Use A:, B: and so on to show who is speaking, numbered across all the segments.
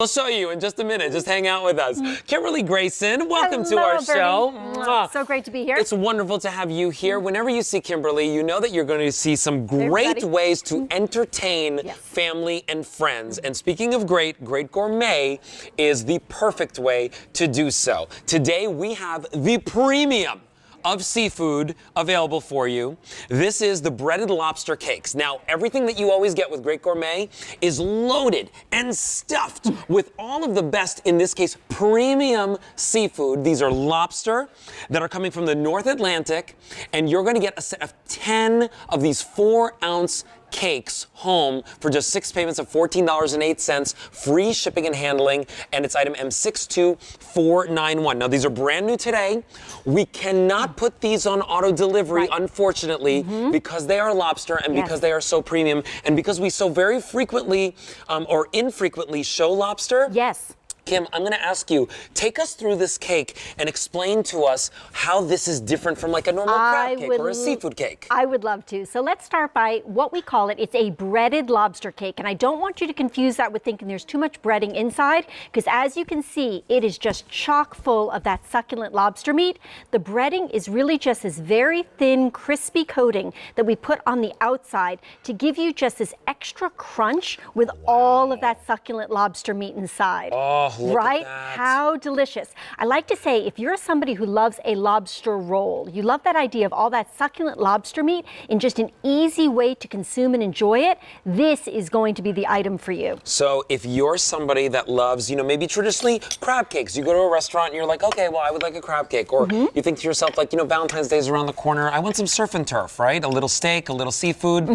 A: We'll show you in just a minute. Just hang out with us. Kimberly Grayson, welcome to our show.
B: So great to be here.
A: It's wonderful to have you here. Whenever you see Kimberly, you know that you're going to see some great ways to entertain family and friends. And speaking of great, Great Gourmet is the perfect way to do so. Today we have the premium of seafood available for you. This is the breaded lobster cakes. Now, everything that you always get with Great Gourmet is loaded and stuffed with all of the best, in this case, premium seafood. These are lobster that are coming from the North Atlantic, and you're gonna get a set of 10 of these 4-ounce cakes home for just 6 payments of $14.08, free shipping and handling, and it's item M62491. Now, these are brand new today. We cannot put these on auto delivery, unfortunately, because they are lobster and because they are so premium, and because we so very frequently or infrequently show lobster.
B: Yes.
A: Kim, I'm going to ask you, take us through this cake and explain to us how this is different from like a normal crab cake or a seafood cake.
B: I would love to. So let's start by what we call it. It's a breaded lobster cake. And I don't want you to confuse that with thinking there's too much breading inside, because as you can see, it is just chock full of that succulent lobster meat. The breading is really just this very thin, crispy coating that we put on the outside to give you just this extra crunch with all of that succulent lobster meat inside.
A: Oh,
B: right? How delicious. I like to say, if you're somebody who loves a lobster roll, you love that idea of all that succulent lobster meat in just an easy way to consume and enjoy it, this is going to be the item for you.
A: So if you're somebody that loves, you know, maybe traditionally crab cakes, you go to a restaurant and you're like, okay, well, I would like a crab cake. Or you think to yourself, like, you know, Valentine's Day is around the corner. I want some surf and turf, right? A little steak, a little seafood.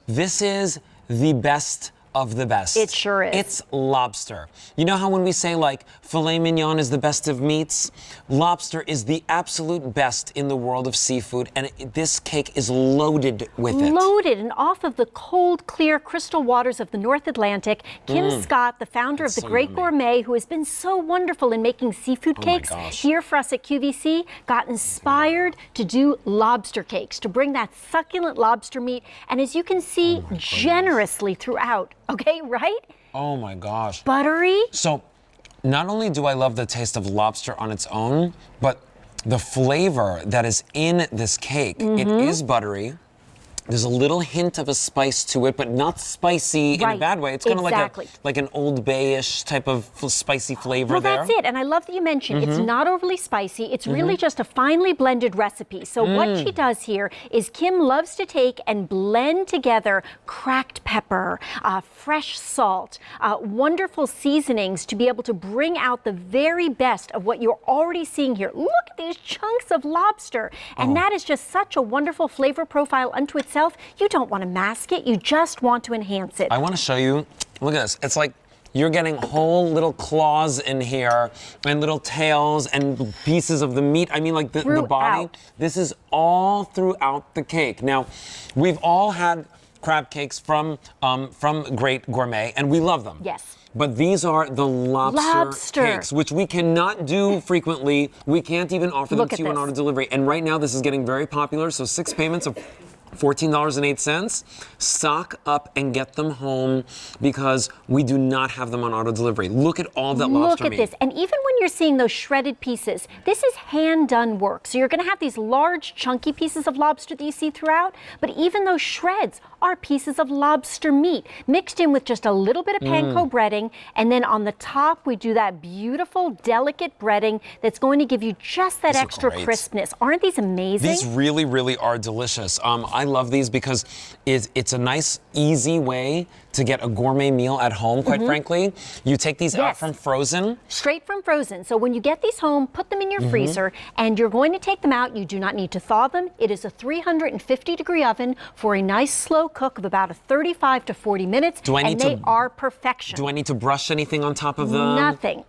A: This is the best of the best.
B: It sure is.
A: It's lobster. You know how when we say like filet mignon is the best of meats? Lobster is the absolute best in the world of seafood, and this cake is loaded with it.
B: Loaded, and off of the cold, clear, crystal waters of the North Atlantic, Kim Scott, the founder of the Great Gourmet, who has been so wonderful in making seafood cakes here for us at QVC, got inspired to do lobster cakes, to bring that succulent lobster meat, and as you can see, generously throughout. Okay, right?
A: Oh my gosh.
B: Buttery.
A: So, not only do I love the taste of lobster on its own, but the flavor that is in this cake, it is buttery. There's a little hint of a spice to it, but not spicy in a bad way. It's kind of like an Old Bay-ish type of spicy flavor there.
B: Well, that's it. And I love that you mentioned it's not overly spicy. It's really just a finely blended recipe. So what she does here is Kim loves to take and blend together cracked pepper, fresh salt, wonderful seasonings to be able to bring out the very best of what you're already seeing here. Look at these chunks of lobster. And that is just such a wonderful flavor profile unto itself. You don't want to mask it. You just want to enhance it.
A: I want to show you. Look at this. It's like you're getting whole little claws in here and little tails and pieces of the meat. I mean, like the body. This is all throughout the cake. Now, we've all had crab cakes from Great Gourmet, and we love them.
B: Yes.
A: But these are the lobster cakes, which we cannot do frequently. We can't even offer them to you on auto delivery. And right now, this is getting very popular. So 6 payments of $14.08. Stock up and get them home because we do not have them on auto delivery. Look at all that lobster meat.
B: Look at this. And even when you're seeing those shredded pieces, this is hand-done work. So you're going to have these large, chunky pieces of lobster that you see throughout, but even those shreds are pieces of lobster meat mixed in with just a little bit of panko breading, and then on the top we do that beautiful, delicate breading that's going to give you just that extra crispness. Aren't these amazing?
A: These really, really are delicious. I love these because it's a nice, easy way to get a gourmet meal at home, quite frankly. You take these out from frozen.
B: Straight from frozen. So when you get these home, put them in your freezer, and you're going to take them out. You do not need to thaw them. It is a 350-degree oven for a nice slow cook of about 35 to 40 minutes, they are perfection.
A: Do I need to brush anything on top of them?
B: Nothing.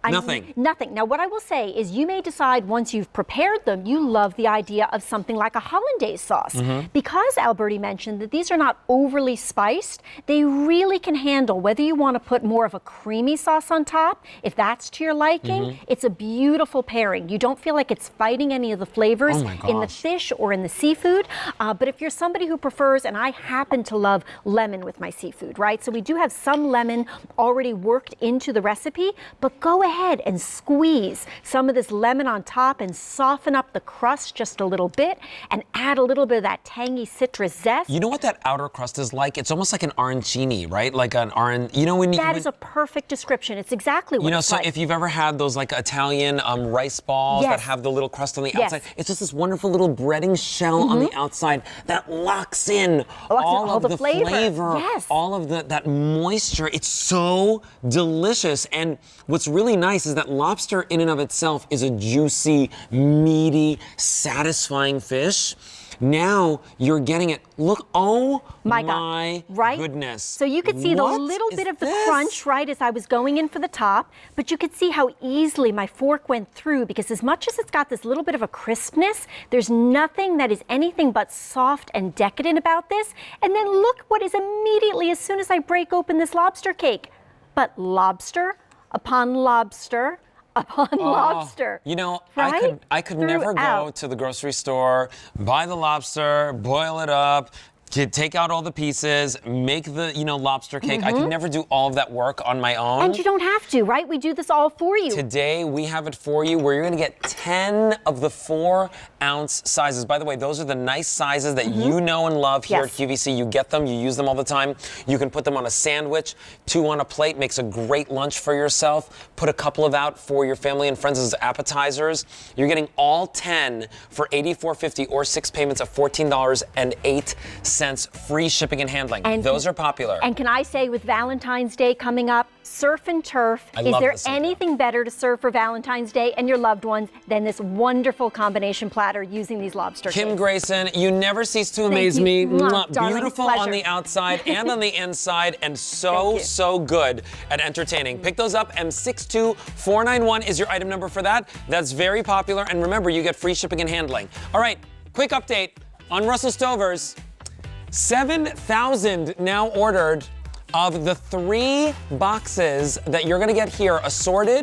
B: Nothing. Now, what I will say is you may decide once you've prepared them, you love the idea of something like a hollandaise sauce. Because Alberti mentioned that these are not overly spiced, they really really can handle whether you want to put more of a creamy sauce on top, if that's to your liking. It's a beautiful pairing. You don't feel like it's fighting any of the flavors in the fish or in the seafood. But if you're somebody who prefers, and I happen to love lemon with my seafood, right? So we do have some lemon already worked into the recipe, but go ahead and squeeze some of this lemon on top and soften up the crust just a little bit and add a little bit of that tangy citrus zest.
A: You know what that outer crust is like? It's almost like an arancini, right? Like an orange, you know when
B: That is a perfect description. It's exactly what it's like.
A: If you've ever had those like Italian rice balls that have the little crust on the outside, it's just this wonderful little breading shell on the outside that locks in all of the flavor, all of that moisture. It's so delicious. And what's really nice is that lobster in and of itself is a juicy, meaty, satisfying fish. Now you're getting it. Look, oh my goodness.
B: So you could see the little bit of the crunch, right, as I was going in for the top, but you could see how easily my fork went through, because as much as it's got this little bit of a crispness, there's nothing that is anything but soft and decadent about this. And then look what is immediately, as soon as I break open this lobster cake, but lobster upon lobster upon lobster.
A: You know,
B: right?
A: I could never go to the grocery store, buy the lobster, boil it up, take out all the pieces, make the, lobster cake. I could never do all of that work on my own.
B: And you don't have to, right? We do this all for you.
A: Today, we have it for you where you're gonna get 10 of the 4-ounce sizes. By the way, those are the nice sizes that you know and love here at QVC. You get them, you use them all the time. You can put them on a sandwich, 2 on a plate, makes a great lunch for yourself. Put a couple of out for your family and friends as appetizers. You're getting all 10 for $84.50 or 6 payments of $14.08. Free shipping and handling. And those are popular.
B: And can I say, with Valentine's Day coming up, surf and turf, is there anything better to serve for Valentine's Day and your loved ones than this wonderful combination platter using these lobster cakes?
A: Kim Grayson, you never cease to amaze me.
B: Darling,
A: beautiful on the outside and on the inside, and so good at entertaining. Pick those up. M62491 is your item number for that. That's very popular. And remember, you get free shipping and handling. All right, quick update on Russell Stover's. 7,000 now ordered of the 3 boxes that you're gonna get here, assorted.